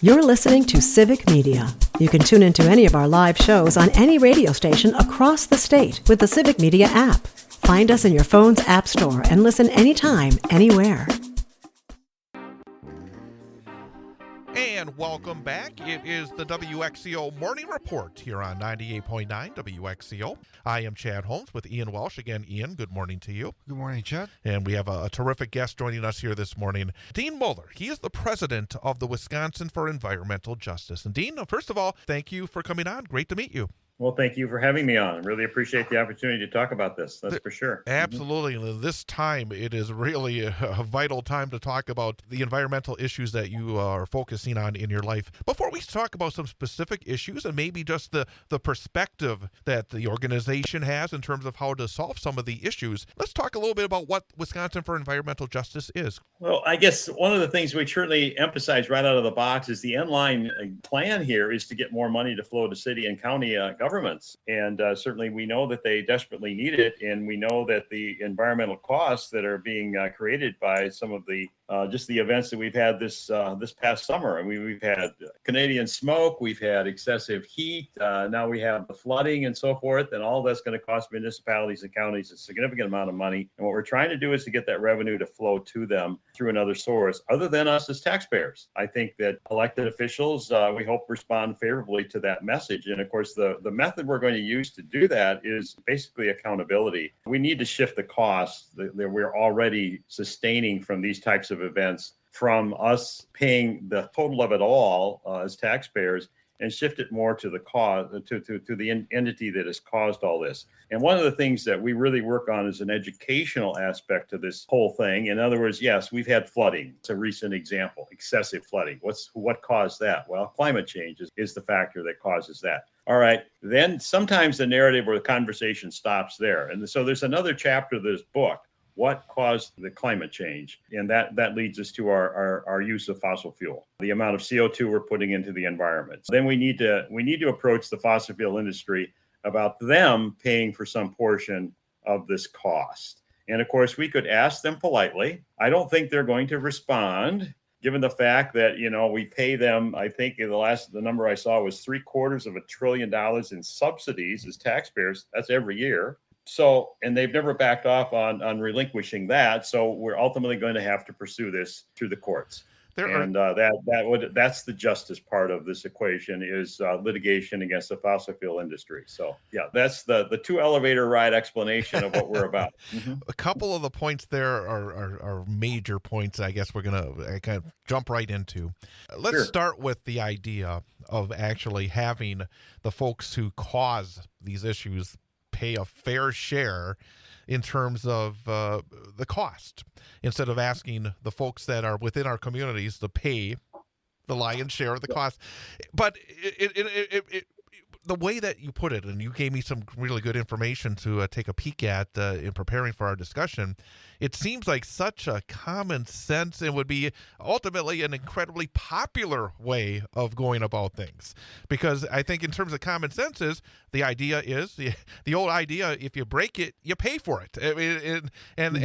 You're listening to Civic Media. You can tune into any of our live shows on any radio station across the state with the Civic Media app. Find us in your phone's app store and listen anytime, anywhere. And welcome back. It is the WXCO Morning Report here on 98.9 WXCO. I am Chad Holmes with Ian Walsh. Again, Ian, good morning to you. Good morning, Chad. And we have a terrific guest joining us here this morning, Dean Muller. He is the president of the Wisconsin for Environmental Justice. And Dean, first of all, thank you for coming on. Great to meet you. Well, thank you for having me on. I really appreciate the opportunity to talk about this. That's for sure. Absolutely. And this time, it is really a vital time to talk about the environmental issues that you are focusing on in your life. Before we talk about some specific issues and maybe just the perspective that the organization has in terms of how to solve some of the issues, let's talk a little bit about what Wisconsin for Environmental Justice is. Well, I guess one of the things we certainly emphasize right out of the box is the end-line plan here is to get more money to flow to city and county governments. And certainly we know that they desperately need it. And we know that the environmental costs that are being created by some of the just the events that we've had this past summer. I mean, we've had Canadian smoke, we've had excessive heat, now we have the flooding and so forth, and all that's going to cost municipalities and counties a significant amount of money. And what we're trying to do is to get that revenue to flow to them through another source other than us as taxpayers. I think that elected officials, we hope, respond favorably to that message. And of course, the method we're going to use to do that is basically accountability. We need to shift the costs that we're already sustaining from these types of events from us paying the total of it all as taxpayers and shift it more to the cause, to the entity that has caused all this. And one of the things that we really work on is an educational aspect to this whole thing. In other words, yes, we've had flooding. It's a recent example, excessive flooding. What caused that? Well, climate change is the factor that causes that. All right, then sometimes the narrative or the conversation stops there. And so there's another chapter of this book, what caused the climate change? And that leads us to our use of fossil fuel, the amount of CO2 we're putting into the environment. So then we need to approach the fossil fuel industry about them paying for some portion of this cost. And of course, we could ask them politely. I don't think they're going to respond, given the fact that, we pay them, I think the number I saw was $750 billion in subsidies as taxpayers. That's every year. So, and they've never backed off on relinquishing that. So we're ultimately going to have to pursue this through the courts. That's the justice part of this equation is litigation against the fossil fuel industry. So yeah, that's the two elevator ride explanation of what we're about. Mm-hmm. A couple of the points there are major points. I guess we're gonna kind of jump right into. Let's start with the idea of actually having the folks who cause these issues pay a fair share in terms of the cost, instead of asking the folks that are within our communities to pay the lion's share of the cost. But the way that you put it, and you gave me some really good information to take a peek at in preparing for our discussion, it seems like such a common sense and would be ultimately an incredibly popular way of going about things. Because I think in terms of common sense is, the idea is, the old idea, if you break it, you pay for it. And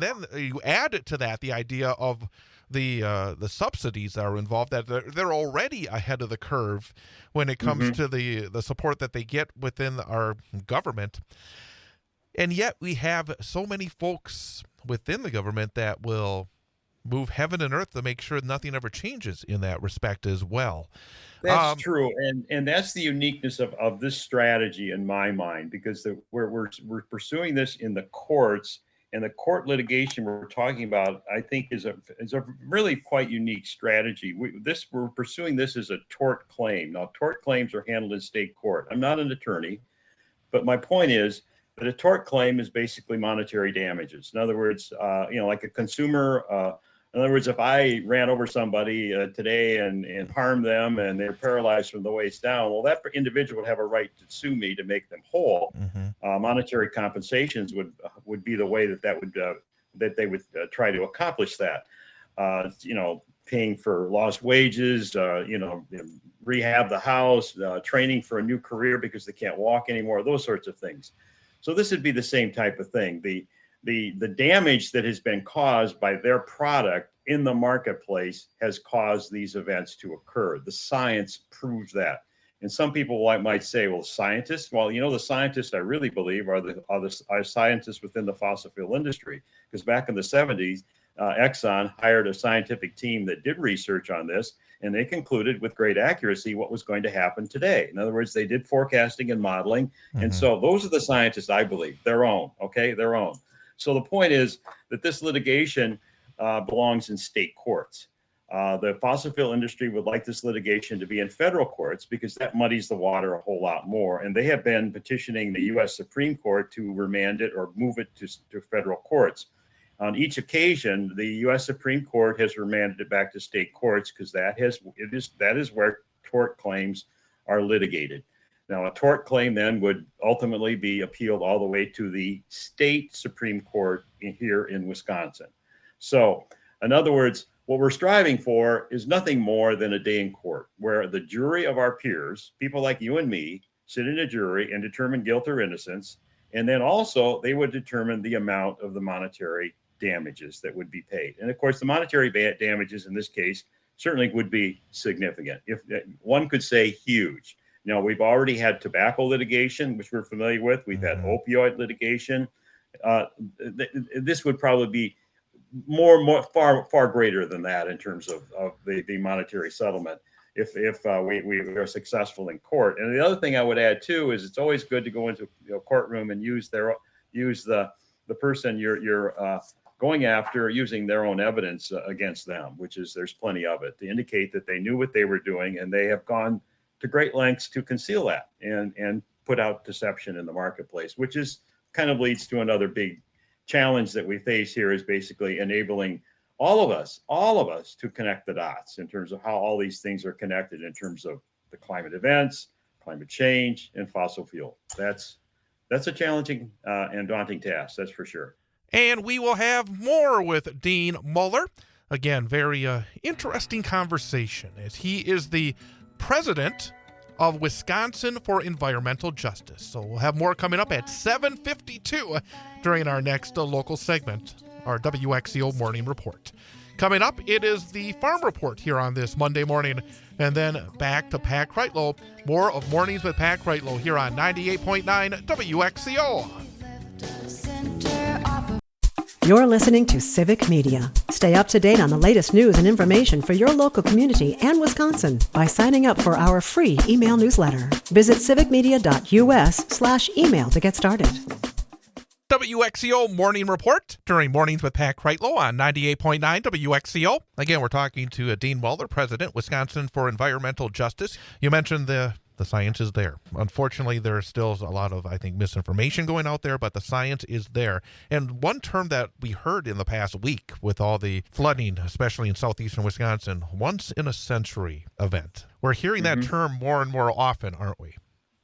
then you add to that the idea of the subsidies that are involved, that they're already ahead of the curve when it comes to the support that they get within our government. And yet we have so many folks within the government that will move heaven and earth to make sure nothing ever changes in that respect as well. That's true. And that's the uniqueness of this strategy in my mind, because we're pursuing this in the courts. And the court litigation we're talking about, I think, is a really quite unique strategy. We're pursuing this as a tort claim. Now, tort claims are handled in state court. I'm not an attorney, but my point is that a tort claim is basically monetary damages. In other words, like a consumer. In other words, if I ran over somebody today and harmed them and they're paralyzed from the waist down, well, that individual would have a right to sue me to make them whole. Monetary compensations would be the way that they would try to accomplish that. Paying for lost wages, rehab the house, training for a new career because they can't walk anymore, those sorts of things. So this would be the same type of thing. the damage that has been caused by their product in the marketplace has caused these events to occur. The science proves that. And some people might say, well, scientists, well, the scientists I really believe are scientists within the fossil fuel industry. Because back in the 70s, Exxon hired a scientific team that did research on this, and they concluded with great accuracy what was going to happen today. In other words, they did forecasting and modeling. Mm-hmm. And so those are the scientists, I believe, their own. So the point is that this litigation belongs in state courts. The fossil fuel industry would like this litigation to be in federal courts because that muddies the water a whole lot more. And they have been petitioning the U.S. Supreme Court to remand it or move it to federal courts. On each occasion, the U.S. Supreme Court has remanded it back to state courts because that is where tort claims are litigated. Now, a tort claim then would ultimately be appealed all the way to the state Supreme Court here in Wisconsin. So, in other words, what we're striving for is nothing more than a day in court where the jury of our peers, people like you and me, sit in a jury and determine guilt or innocence. And then also they would determine the amount of the monetary damages that would be paid. And of course, the monetary damages in this case certainly would be significant. If one could say huge. Now, we've already had tobacco litigation, which we're familiar with. We've had opioid litigation. This would probably be far greater than that in terms of the monetary settlement if we are successful in court. And the other thing I would add too is it's always good to go into a courtroom and use the person you're going after using their own evidence against them, which is there's plenty of it to indicate that they knew what they were doing and they have gone to great lengths to conceal that and put out deception in the marketplace, which is kind of leads to another big challenge that we face here is basically enabling all of us to connect the dots in terms of how all these things are connected in terms of the climate events, climate change, and fossil fuel. That's a challenging and daunting task, that's for sure. And we will have more with Dean Muller. Again, very interesting conversation as he is the president of Wisconsin for Environmental Justice. So we'll have more coming up at 7:52 during our next local segment, our WXCO Morning Report. Coming up, it is the Farm Report here on this Monday morning, and then back to Pat Kreitlow. More of Mornings with Pat Kreitlow here on 98.9 WXCO. You're listening to Civic Media. Stay up to date on the latest news and information for your local community and Wisconsin by signing up for our free email newsletter. Visit civicmedia.us/email to get started. WXCO Morning Report during Mornings with Pat Kreitlow on 98.9 WXCO. Again, we're talking to Dean Muller, President, Wisconsin for Environmental Justice. You mentioned the science is there. Unfortunately, there's still a lot of, I think, misinformation going out there, but the science is there. And one term that we heard in the past week with all the flooding, especially in southeastern Wisconsin, once in a century event. We're hearing that term more and more often, aren't we?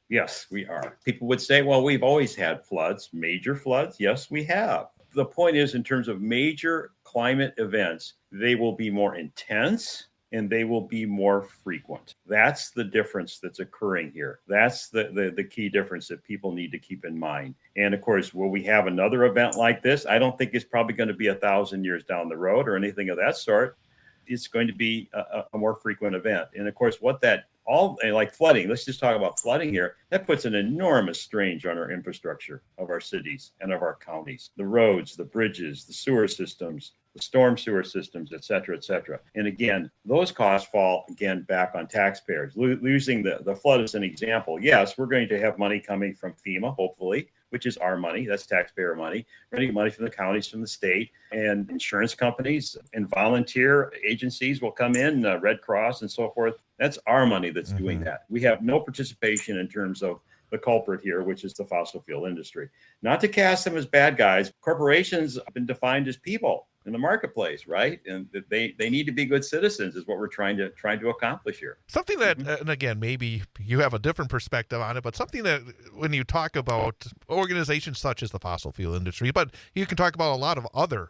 Yes, we are. People would say, well, we've always had floods, major floods. Yes, we have. The point is, in terms of major climate events, they will be more intense and they will be more frequent. That's the difference that's occurring here. That's the key difference that people need to keep in mind. And of course, will we have another event like this? I don't think it's probably going to be 1,000 years down the road or anything of that sort. It's going to be a more frequent event. And of course, like flooding, let's just talk about flooding here. That puts an enormous strain on our infrastructure of our cities and of our counties, the roads, the bridges, the sewer systems, the storm sewer systems, et cetera, et cetera. And again, those costs fall again back on taxpayers. Using the flood as an example, yes, we're going to have money coming from FEMA, hopefully, which is our money. That's taxpayer money. We're going to get money from the counties, from the state, and insurance companies and volunteer agencies will come in, Red Cross and so forth. That's our money that's doing that. We have no participation in terms of the culprit here, which is the fossil fuel industry. Not to cast them as bad guys. Corporations have been defined as people in the marketplace, right? And they need to be good citizens is what we're trying to accomplish here. Something that, and again, maybe you have a different perspective on it, but something that when you talk about organizations such as the fossil fuel industry, but you can talk about a lot of other,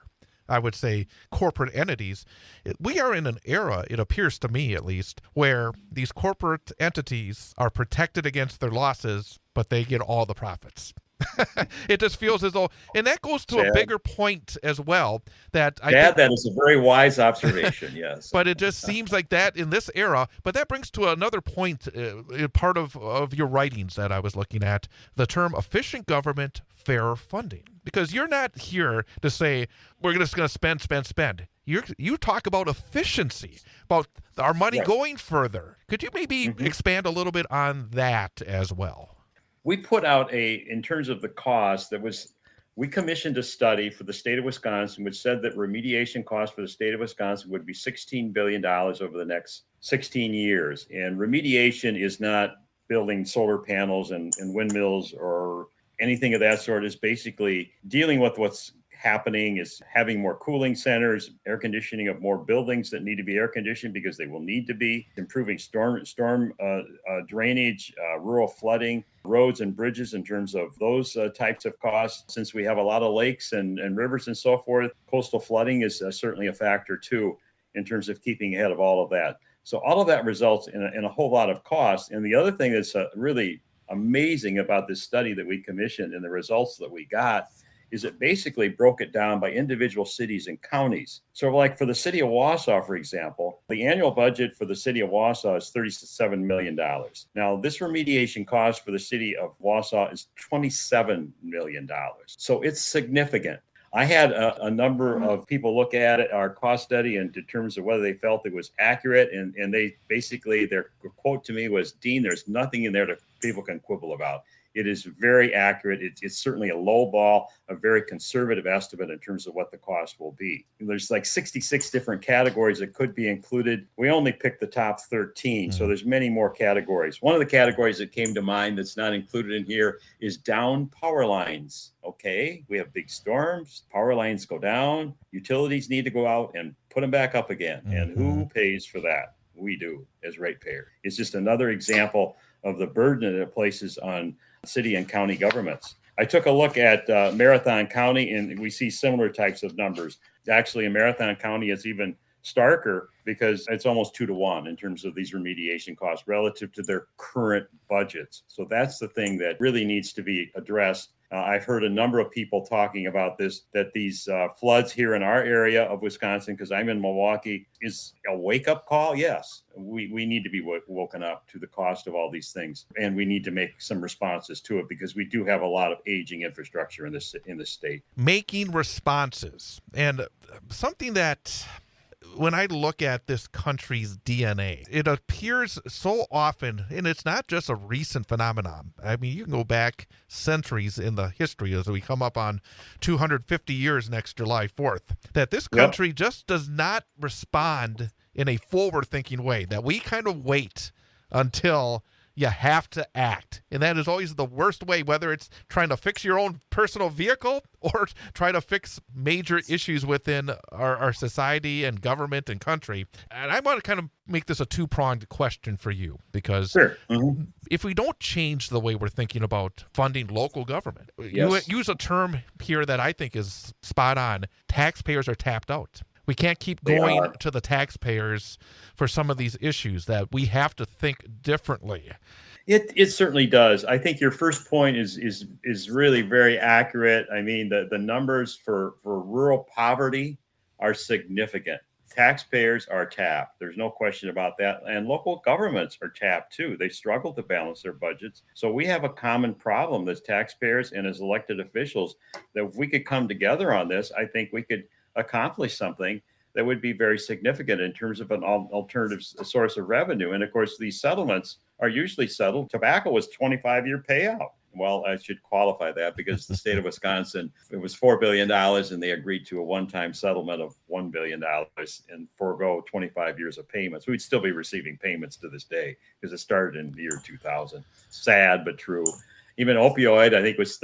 I would say, corporate entities. We are in an era, it appears to me at least, where these corporate entities are protected against their losses, but they get all the profits. It just feels as though, and that goes to a bigger point as well. That I think, that is a very wise observation. Yes, but it just seems like that in this era. But that brings to another point, part of your writings that I was looking at, the term efficient government, fair funding. Because you're not here to say we're just going to spend. You talk about efficiency, about our money going further. Could you maybe expand a little bit on that as well? We put out in terms of the cost, we commissioned a study for the state of Wisconsin, which said that remediation costs for the state of Wisconsin would be $16 billion over the next 16 years. And remediation is not building solar panels and windmills or anything of that sort. Is basically dealing with what's happening, is having more cooling centers, air conditioning of more buildings that need to be air conditioned because they will need to be, improving storm drainage, rural flooding, roads and bridges in terms of those types of costs. Since we have a lot of lakes and rivers and so forth, coastal flooding is certainly a factor too in terms of keeping ahead of all of that. So all of that results in a whole lot of costs. And the other thing that's really amazing about this study that we commissioned and the results that we got is it basically broke it down by individual cities and counties. So like for the city of Wausau, for example, the annual budget for the city of Wausau is $37 million. Now, this remediation cost for the city of Wausau is $27 million. So it's significant. I had a number of people look at it, our cost study, and in terms of whether they felt it was accurate. And they basically, their quote to me was, Dean, there's nothing in there that people can quibble about. It is very accurate. It's certainly a low ball, a very conservative estimate in terms of what the cost will be. There's like 66 different categories that could be included. We only picked the top 13, so there's many more categories. One of the categories that came to mind that's not included in here is down power lines. Okay, we have big storms, power lines go down, utilities need to go out and put them back up again. And who pays for that? We do as ratepayers. It's just another example of the burden that it places on city and county governments. I took a look at Marathon County, and we see similar types of numbers. Actually, in Marathon County, it's even starker because it's almost 2-to-1 in terms of these remediation costs relative to their current budgets. So that's the thing that really needs to be addressed. I've heard a number of people talking about this, that these floods here in our area of Wisconsin, because I'm in Milwaukee, is a wake-up call. Yes, we need to be woken up to the cost of all these things, and we need to make some responses to it because we do have a lot of aging infrastructure in this state. Making responses, and something that, when I look at this country's DNA, it appears so often, and it's not just a recent phenomenon. I mean, you can go back centuries in the history as we come up on 250 years next July 4th, that this country just does not respond in a forward-thinking way, that we kind of wait until you have to act. And that is always the worst way, whether it's trying to fix your own personal vehicle or try to fix major issues within our society and government and country. And I want to kind of make this a two-pronged question for you, because if we don't change the way we're thinking about funding local government, you use a term here that I think is spot on. Taxpayers are tapped out. We can't keep going to the taxpayers for some of these issues, that we have to think differently. It certainly does. I think your first point is really very accurate. I mean, the numbers for rural poverty are significant. Taxpayers are tapped. There's no question about that. And local governments are tapped too. They struggle to balance their budgets. So we have a common problem as taxpayers and as elected officials, that if we could come together on this, I think we could accomplish something that would be very significant in terms of an alternative source of revenue. And of course, these settlements are usually settled. Tobacco was 25-year payout. Well, I should qualify that because the state of Wisconsin, it was $4 billion, and they agreed to a one-time settlement of $1 billion and forego 25 years of payments. We'd still be receiving payments to this day because it started in the year 2000. Sad, but true. Even opioid, I think, was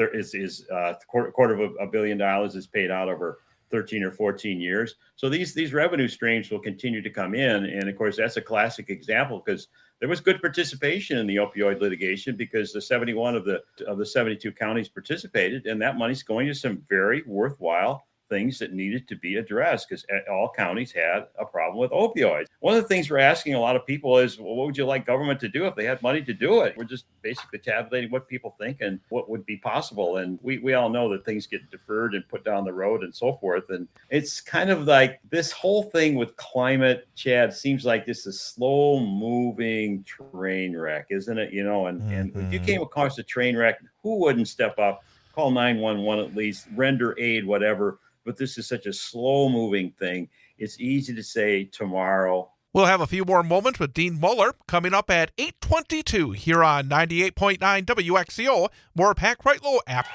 quarter of $1 billion is paid out over 13 or 14 years. So these revenue streams will continue to come in. And of course, that's a classic example because there was good participation in the opioid litigation because the 71 of the 72 counties participated, and that money's going to some very worthwhile things that needed to be addressed because all counties had a problem with opioids. One of the things we're asking a lot of people is, well, what would you like government to do if they had money to do it? We're just basically tabulating what people think and what would be possible. And we all know that things get deferred and put down the road and so forth. And it's kind of like this whole thing with climate, Chad, seems like this is slow moving train wreck, isn't it? And if you came across a train wreck, who wouldn't step up, call 911 at least, render aid, whatever. But this is such a slow moving thing. It's easy to say tomorrow. We'll have a few more moments with Dean Muller coming up at 8:22 here on 98.9 WXCO. More Pack Right Low app.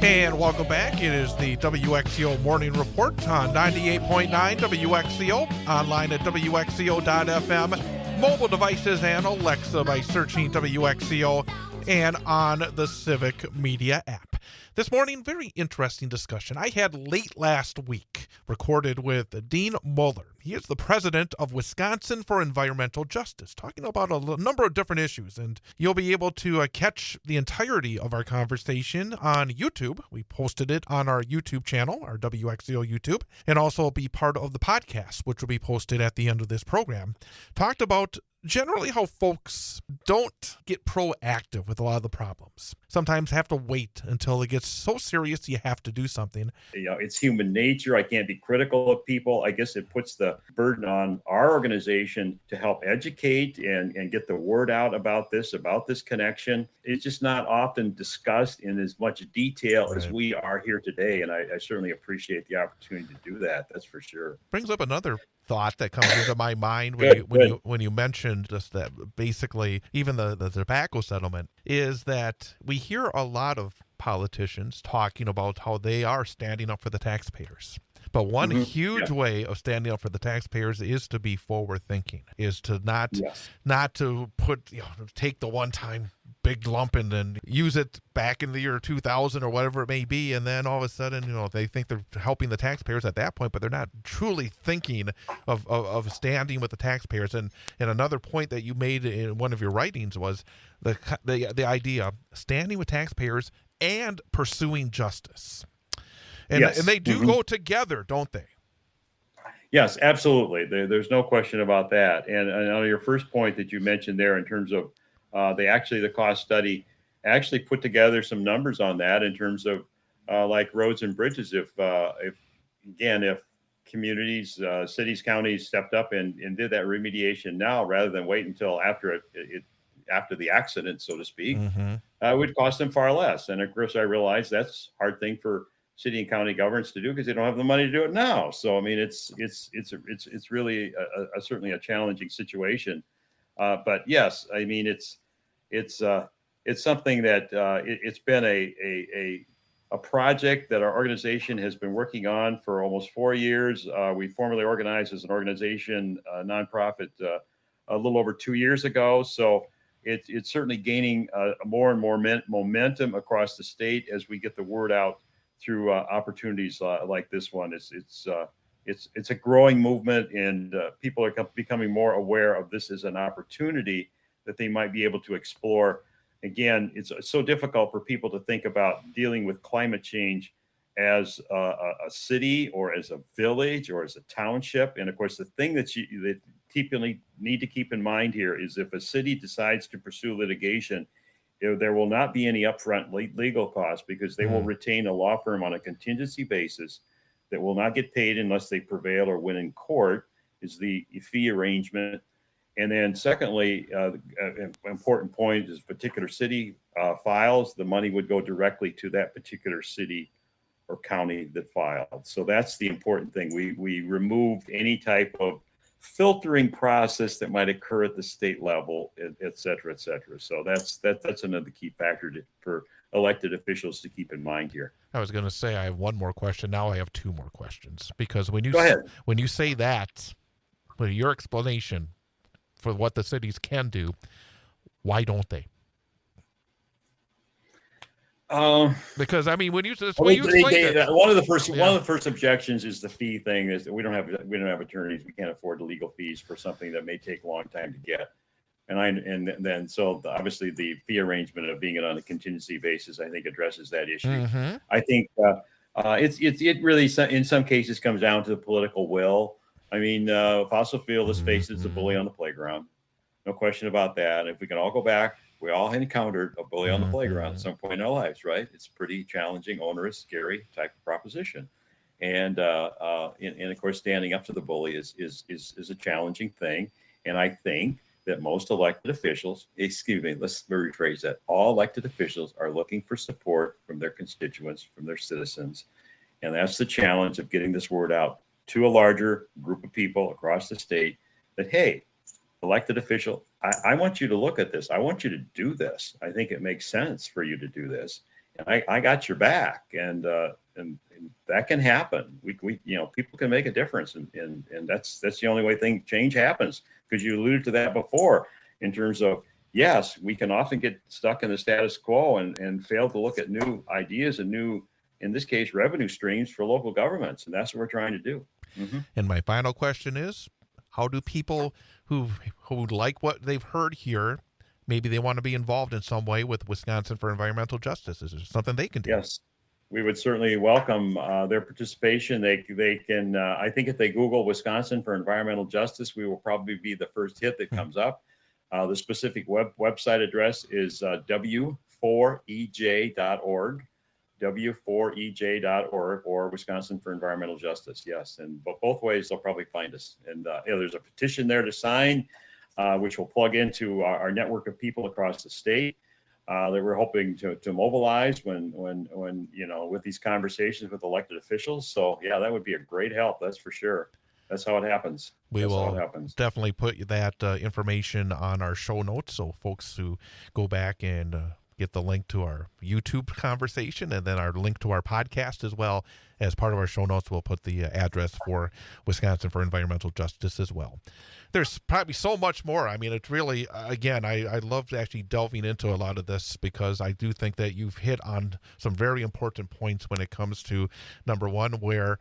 And welcome back. It is the WXCO Morning Report on 98.9 WXCO, online at WXCO.FM, mobile devices and Alexa by searching WXCO, and on the Civic Media app. This morning, very interesting discussion I had late last week, recorded with Dean Muller. He is the president of Wisconsin for Environmental Justice, talking about a number of different issues, and you'll be able to catch the entirety of our conversation on YouTube. We posted it on our YouTube channel, our WXCO YouTube, and also be part of the podcast, which will be posted at the end of this program. Talked about generally how folks don't get proactive with a lot of the problems. Sometimes have to wait until it gets so serious you have to do something. It's human nature. I can't be critical of people. I guess it puts the burden on our organization to help educate and get the word out about this connection. It's just not often discussed in as much detail as we are here today. And I certainly appreciate the opportunity to do that. That's for sure. Brings up another thought that comes into my mind when you mentioned just that basically even the tobacco settlement is that we hear a lot of politicians talking about how they are standing up for the taxpayers. But one huge way of standing up for the taxpayers is to be forward thinking, is to not to put, take the one time big lump and then use it back in the year 2000 or whatever it may be. And then all of a sudden, they think they're helping the taxpayers at that point, but they're not truly thinking of standing with the taxpayers. And another point that you made in one of your writings was the idea of standing with taxpayers and pursuing justice. And they do go together, don't they? Yes, absolutely. There's no question about that. And on your first point that you mentioned there in terms of the cost study actually put together some numbers on that in terms of like roads and bridges. If communities, cities, counties stepped up and did that remediation now rather than wait until after the accident, so to speak, it would cost them far less. And of course, I realize that's a hard thing for city and county governments to do because they don't have the money to do it now. So I mean, it's really certainly a challenging situation. But yes, I mean it's something that it's been a project that our organization has been working on for almost 4 years. We formally organized as an organization, nonprofit, a little over 2 years ago. So it's certainly gaining more and more momentum across the state as we get the word out through opportunities like this one. It's a growing movement, and people are becoming more aware of this as an opportunity that they might be able to explore. Again, it's so difficult for people to think about dealing with climate change as a city or as a village or as a township. And of course, the thing that people need to keep in mind here is if a city decides to pursue litigation, there will not be any upfront legal costs because they will retain a law firm on a contingency basis that will not get paid unless they prevail or win in court, is the fee arrangement. And then secondly, an important point is particular city files, the money would go directly to that particular city or county that filed. So that's the important thing. We removed any type of filtering process that might occur at the state level, et cetera, et cetera. So that's another key factor for elected officials to keep in mind here. I was going to say I have one more question. Now I have two more questions because when you say that, with your explanation for what the cities can do, why don't they? Because I mean, when you One of yeah. the first objections is the fee thing. Is that we don't have attorneys. We can't afford the legal fees for something that may take a long time to get. And then so obviously the fee arrangement of being it on a contingency basis, I think, addresses that issue. Mm-hmm. I think it really in some cases comes down to the political will. I mean, fossil fuel, let's face it, is a bully on the playground. No question about that. And if we can all go back, we all encountered a bully on the playground at some point in our lives, right? It's pretty challenging, onerous, scary type of proposition. And of course, standing up to the bully is a challenging thing. And I think that most elected officials, let's rephrase that. All elected officials are looking for support from their constituents, from their citizens. And that's the challenge of getting this word out to a larger group of people across the state that, hey, elected official, I want you to look at this. I want you to do this. I think it makes sense for you to do this. And I got your back. And that can happen. We people can make a difference. And that's the only way change happens. Because you alluded to that before in terms of, yes, we can often get stuck in the status quo and fail to look at new ideas and new, in this case, revenue streams for local governments. And that's what we're trying to do. Mm-hmm. And my final question is, how do people who like what they've heard here, maybe they want to be involved in some way with Wisconsin for Environmental Justice? Is there something they can do? Yes, we would certainly welcome their participation. They can, I think if they Google Wisconsin for Environmental Justice, we will probably be the first hit that comes up. The specific website address is w4ej.org. w4ej.org or Wisconsin for Environmental Justice. Yes. And both ways, they'll probably find us. And there's a petition there to sign, which will plug into our network of people across the state that we're hoping to mobilize when with these conversations with elected officials. So, yeah, that would be a great help. That's for sure. That's how it happens. We will definitely put that information on our show notes so folks who go back and get the link to our YouTube conversation and then our link to our podcast as well. As part of our show notes, we'll put the address for Wisconsin for Environmental Justice as well. There's probably so much more. I mean, it's really, again, I loved actually delving into a lot of this because I do think that you've hit on some very important points when it comes to, number one, where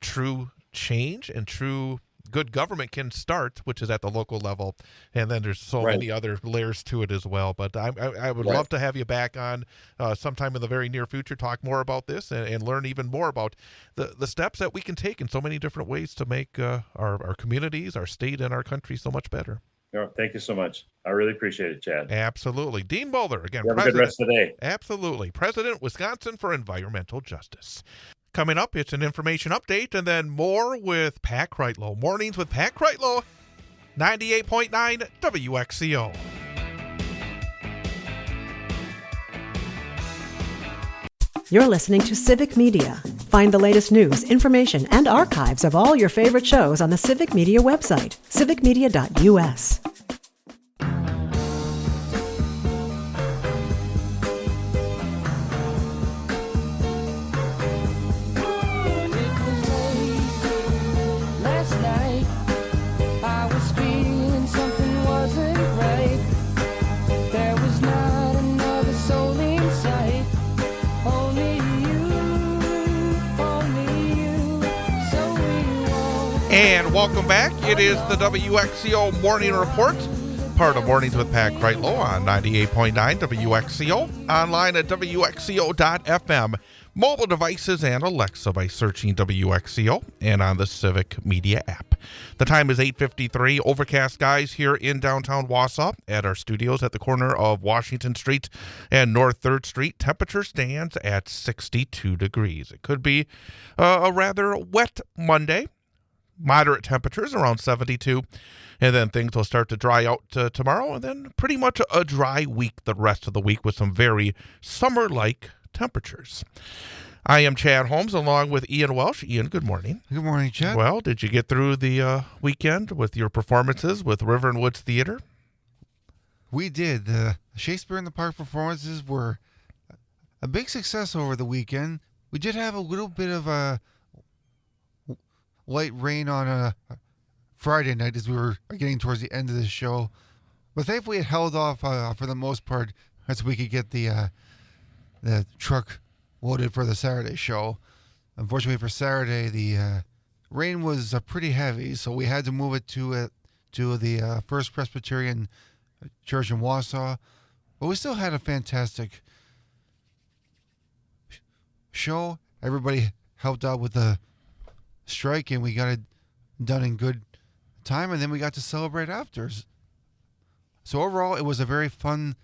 true change and true good government can start, which is at the local level, and then there's so many other layers to it as well. But I would love to have you back on sometime in the very near future, talk more about this and learn even more about the steps that we can take in so many different ways to make our communities, our state, and our country so much better. Thank you so much. I really appreciate it, Chad. Absolutely. Dean Muller, again, have a good rest of the day. Absolutely. President, Wisconsin for Environmental Justice. Coming up, it's an information update, and then more with Pat Kreitlow. Mornings with Pat Kreitlow, 98.9 WXCO. You're listening to Civic Media. Find the latest news, information, and archives of all your favorite shows on the Civic Media website, civicmedia.us. And welcome back. It is the WXCO Morning Report, part of Mornings with Pat Kreitlow on 98.9 WXCO, online at WXCO.FM, mobile devices and Alexa by searching WXCO, and on the Civic Media app. The time is 8:53. Overcast skies here in downtown Wausau at our studios at the corner of Washington Street and North 3rd Street. Temperature stands at 62 degrees. It could be a rather wet Monday. Moderate temperatures around 72, and then things will start to dry out tomorrow, and then pretty much a dry week the rest of the week with some very summer-like temperatures. I am Chad Holmes along with Ian Welsh. Ian, good morning. Good morning, Chad. Well, did you get through the weekend with your performances with River and Woods Theater? We did. The Shakespeare in the Park performances were a big success over the weekend. We did have a little bit of a light rain on a Friday night as we were getting towards the end of the show, but thankfully it held off for the most part as we could get the the truck loaded for the Saturday show. Unfortunately for Saturday, the rain was pretty heavy, so we had to move it to the First Presbyterian Church in Wausau. But we still had a fantastic show. Everybody helped out with the strike, and we got it done in good time, and then we got to celebrate after. So overall, it was a very fun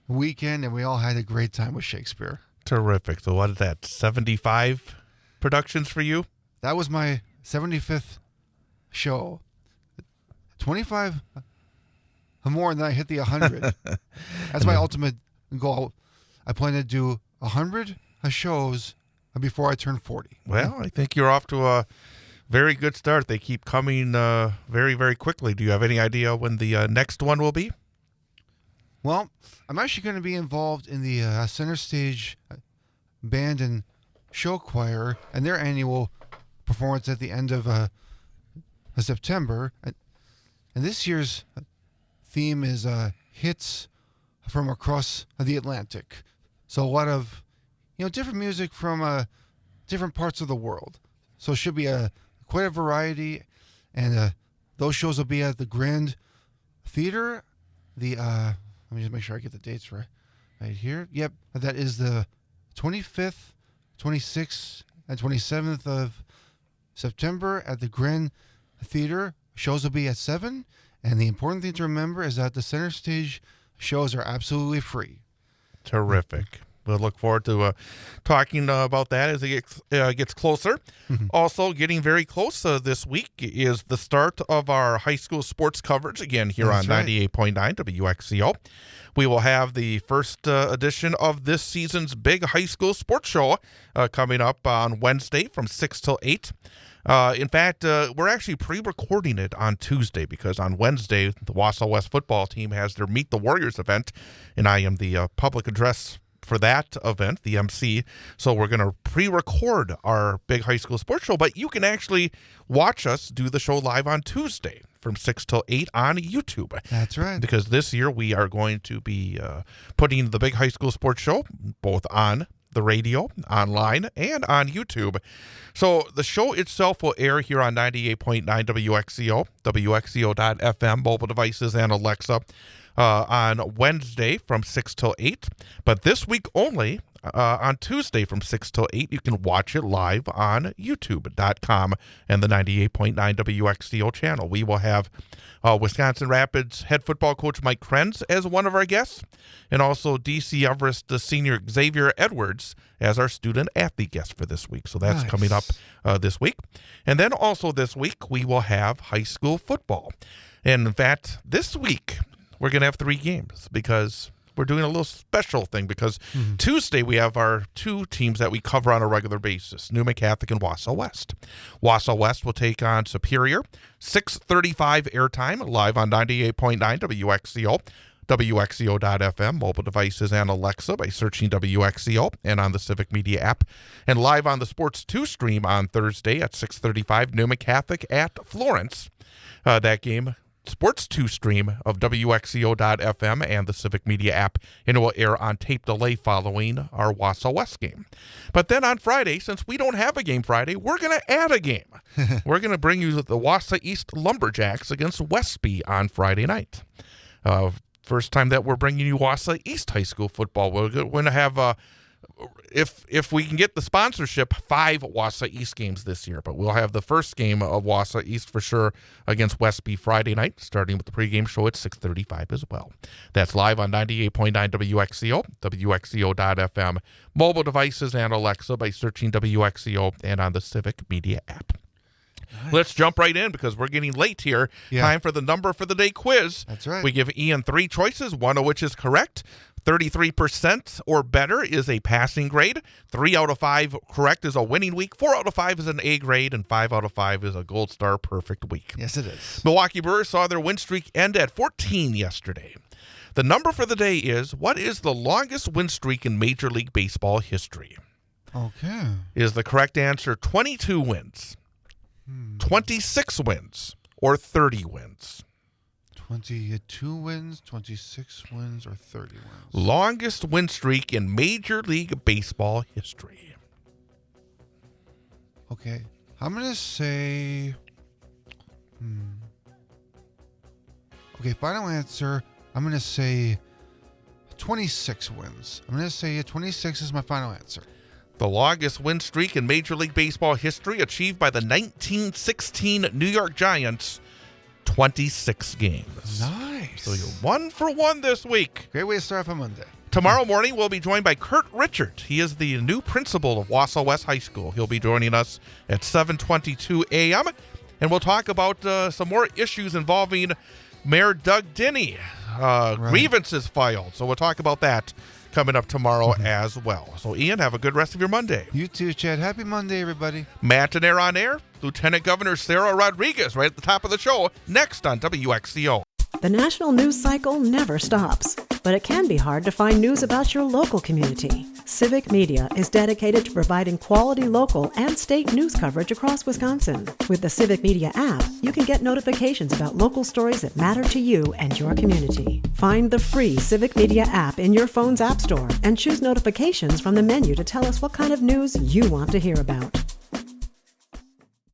weekend, and we all had a great time with Shakespeare. Terrific. So what is that, 75 productions for you? That was my 75th show. 25 more, and then I hit the 100. That's my ultimate goal. I plan to do 100 shows before I turn 40. Well, I think you're off to a very good start. They keep coming very, very quickly. Do you have any idea when the next one will be? Well, I'm actually going to be involved in the Center Stage Band and Show Choir and their annual performance at the end of September. And this year's theme is hits from across the Atlantic. So a lot of different music from different parts of the world. So it should be quite a variety, and those shows will be at the Grand Theater. Let me just make sure I get the dates right here. Yep, that is the 25th, 26th, and 27th of September at the Grand Theater. Shows will be at 7, and the important thing to remember is that the Center Stage shows are absolutely free. Terrific. We'll look forward to talking about that as it gets closer. Mm-hmm. Also, getting very close this week is the start of our high school sports coverage, again, here That's on right. 98.9 WXCO. We will have the first edition of this season's big high school sports show coming up on Wednesday from 6 till 8. In fact, we're actually pre-recording it on Tuesday because on Wednesday, the Wausau West football team has their Meet the Warriors event, and I am the public address for that event, the MC. So we're going to pre-record our big high school sports show, but you can actually watch us do the show live on Tuesday from 6 till 8 on YouTube. That's right. Because this year we are going to be putting the big high school sports show both on the radio, online, and on YouTube. So the show itself will air here on 98.9 WXCO, WXCO.FM, mobile devices, and Alexa on Wednesday from 6 till 8. But this week only, on Tuesday from 6 till 8, you can watch it live on YouTube.com and the 98.9 WXCO channel. We will have Wisconsin Rapids head football coach Mike Krenz as one of our guests, and also DC Everest senior Xavier Edwards as our student athlete guest for this week. So that's Nice. coming up this week. And then also this week, we will have high school football. And in fact, this week, we're going to have 3 games because we're doing a little special thing because Tuesday we have our 2 teams that we cover on a regular basis, Newman Catholic and Wausau West. Wausau West will take on Superior, 6:35 airtime, live on 98.9 WXCO, WXCO.FM, mobile devices, and Alexa by searching WXCO and on the Civic Media app. And live on the Sports 2 stream on Thursday at 6:35, Newman Catholic at Florence. That game, Sports 2 stream of WXCO.FM and the Civic Media app, and it will air on tape delay following our Wausau West game. But then on Friday, since we don't have a game Friday, we're going to add a game. We're going to bring you the Wausau East Lumberjacks against Westby on Friday night. First time that we're bringing you Wausau East High School football. We're going to have, if we can get the sponsorship, 5 Wausau East games this year. But we'll have the first game of Wausau East for sure against Westby Friday night, starting with the pregame show at 6:35 as well. That's live on 98.9 WXCO, WXCO.FM, mobile devices, and Alexa by searching WXCO and on the Civic Media app. Nice. Let's jump right in because we're getting late here. Yeah. Time for the number for the day quiz. That's right. We give Ian 3 choices, one of which is correct. 33% or better is a passing grade. 3 out of 5 correct is a winning week. 4 out of 5 is an A grade, and 5 out of 5 is a gold star perfect week. Yes, it is. Milwaukee Brewers saw their win streak end at 14 yesterday. The number for the day is, what is the longest win streak in Major League Baseball history? Okay. Is the correct answer 22 wins, 26 wins, or 30 wins? 22 wins, 26 wins, or 30 wins? Longest win streak in Major League Baseball history. Okay. I'm going to say... Okay, final answer. I'm going to say 26 wins. I'm going to say 26 is my final answer. The longest win streak in Major League Baseball history achieved by the 1916 New York Giants, 26 games. Nice. So you're 1 for 1 this week. Great way to start off on Monday. Tomorrow morning, we'll be joined by Kurt Richard. He is the new principal of Wausau West High School. He'll be joining us at 7:22 a.m., and we'll talk about some more issues involving Mayor Doug Denny. Grievances filed. So we'll talk about that coming up tomorrow as well. So, Ian, have a good rest of your Monday. You too, Chad. Happy Monday, everybody. Matt and Air on Air. Lieutenant Governor Sarah Rodriguez right at the top of the show, next on WXCO. The national news cycle never stops, but it can be hard to find news about your local community. Civic Media is dedicated to providing quality local and state news coverage across Wisconsin. With the Civic Media app, you can get notifications about local stories that matter to you and your community. Find the free Civic Media app in your phone's app store and choose notifications from the menu to tell us what kind of news you want to hear about.